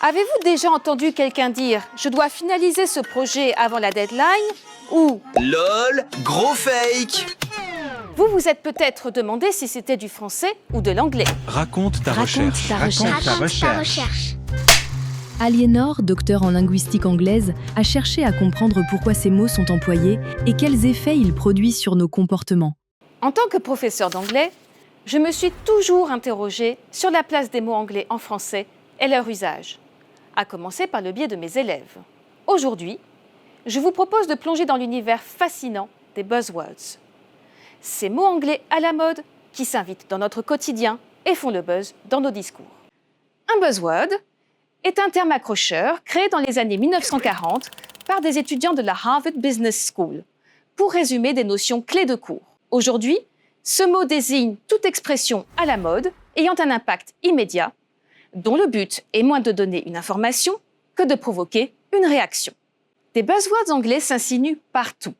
Avez-vous déjà entendu quelqu'un dire « Je dois finaliser ce projet avant la deadline » ou « LOL, gros fake ». Vous vous êtes peut-être demandé si c'était du français ou de l'anglais. Raconte ta recherche. Aliénor, docteur en linguistique anglaise, a cherché à comprendre pourquoi ces mots sont employés et quels effets ils produisent sur nos comportements. En tant que professeur d'anglais, je me suis toujours interrogée sur la place des mots anglais en français et leur usage, à commencer par le biais de mes élèves. Aujourd'hui, je vous propose de plonger dans l'univers fascinant des buzzwords. Ces mots anglais à la mode qui s'invitent dans notre quotidien et font le buzz dans nos discours. Un buzzword est un terme accrocheur créé dans les années 1940 par des étudiants de la Harvard Business School pour résumer des notions clés de cours. Aujourd'hui, ce mot désigne toute expression à la mode ayant un impact immédiat, dont le but est moins de donner une information que de provoquer une réaction. Des buzzwords anglais s'insinuent partout,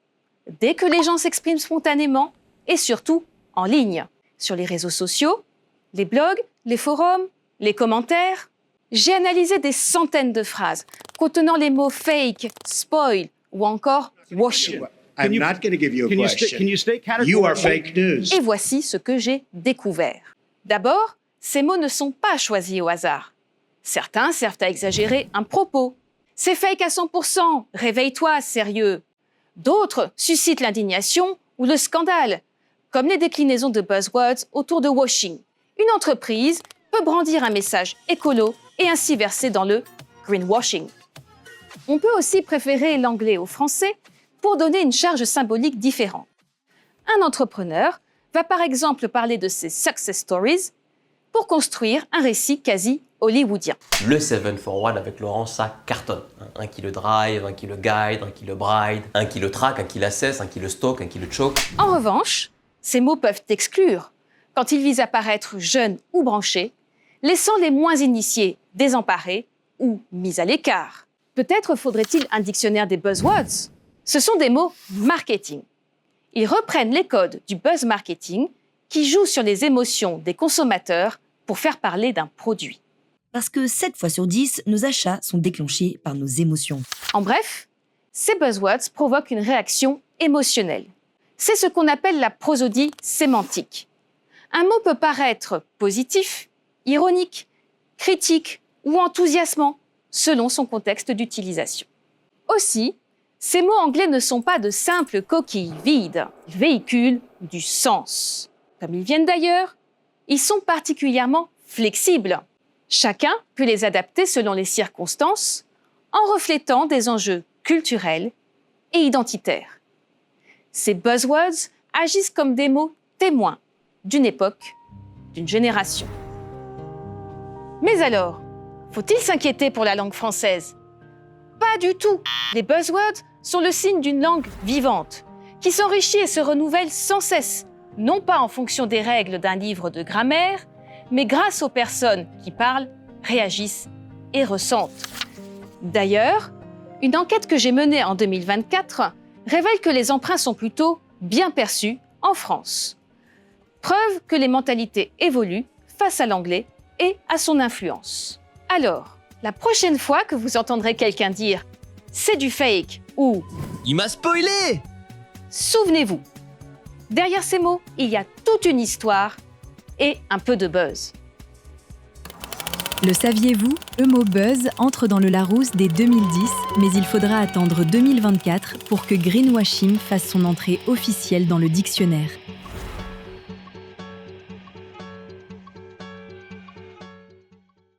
dès que les gens s'expriment spontanément et surtout en ligne, sur les réseaux sociaux, les blogs, les forums, les commentaires. J'ai analysé des centaines de phrases contenant les mots fake, spoil ou encore washing. I'm not going to give you a question. You are fake news. Et voici ce que j'ai découvert. D'abord, ces mots ne sont pas choisis au hasard. Certains servent à exagérer un propos. C'est fake à 100%, réveille-toi, sérieux. D'autres suscitent l'indignation ou le scandale, comme les déclinaisons de buzzwords autour de washing. Une entreprise peut brandir un message écolo et ainsi verser dans le greenwashing. On peut aussi préférer l'anglais au français pour donner une charge symbolique différente. Un entrepreneur va par exemple parler de ses success stories pour construire un récit quasi hollywoodien. Le 7 for 1 avec Laurent, ça cartonne. Un qui le drive, un qui le guide, un qui le bride, un qui le traque, un qui l'assesse, un qui le stalk, un qui le choke. En revanche, ces mots peuvent exclure quand ils visent à paraître jeunes ou branchés, laissant les moins initiés désemparés ou mis à l'écart. Peut-être faudrait-il un dictionnaire des buzzwords. Ce sont des mots marketing. Ils reprennent les codes du buzz marketing qui jouent sur les émotions des consommateurs pour faire parler d'un produit. Parce que 7 fois sur 10, nos achats sont déclenchés par nos émotions. En bref, ces buzzwords provoquent une réaction émotionnelle. C'est ce qu'on appelle la prosodie sémantique. Un mot peut paraître positif, ironique, critique ou enthousiasmant selon son contexte d'utilisation. Aussi, ces mots anglais ne sont pas de simples coquilles vides. Ils véhiculent du sens. Comme ils viennent d'ailleurs, ils sont particulièrement flexibles. Chacun peut les adapter selon les circonstances en reflétant des enjeux culturels et identitaires. Ces buzzwords agissent comme des mots témoins d'une époque, d'une génération. Mais alors, faut-il s'inquiéter pour la langue française ? Pas du tout. Les buzzwords sont le signe d'une langue vivante, qui s'enrichit et se renouvelle sans cesse, non pas en fonction des règles d'un livre de grammaire, mais grâce aux personnes qui parlent, réagissent et ressentent. D'ailleurs, une enquête que j'ai menée en 2024 révèle que les emprunts sont plutôt bien perçus en France. Preuve que les mentalités évoluent face à l'anglais et à son influence. Alors, la prochaine fois que vous entendrez quelqu'un dire « c'est du fake » ou « il m'a spoilé », souvenez-vous, derrière ces mots, il y a toute une histoire et un peu de buzz. Le saviez-vous ? Le mot buzz entre dans le Larousse dès 2010, mais il faudra attendre 2024 pour que greenwashing fasse son entrée officielle dans le dictionnaire.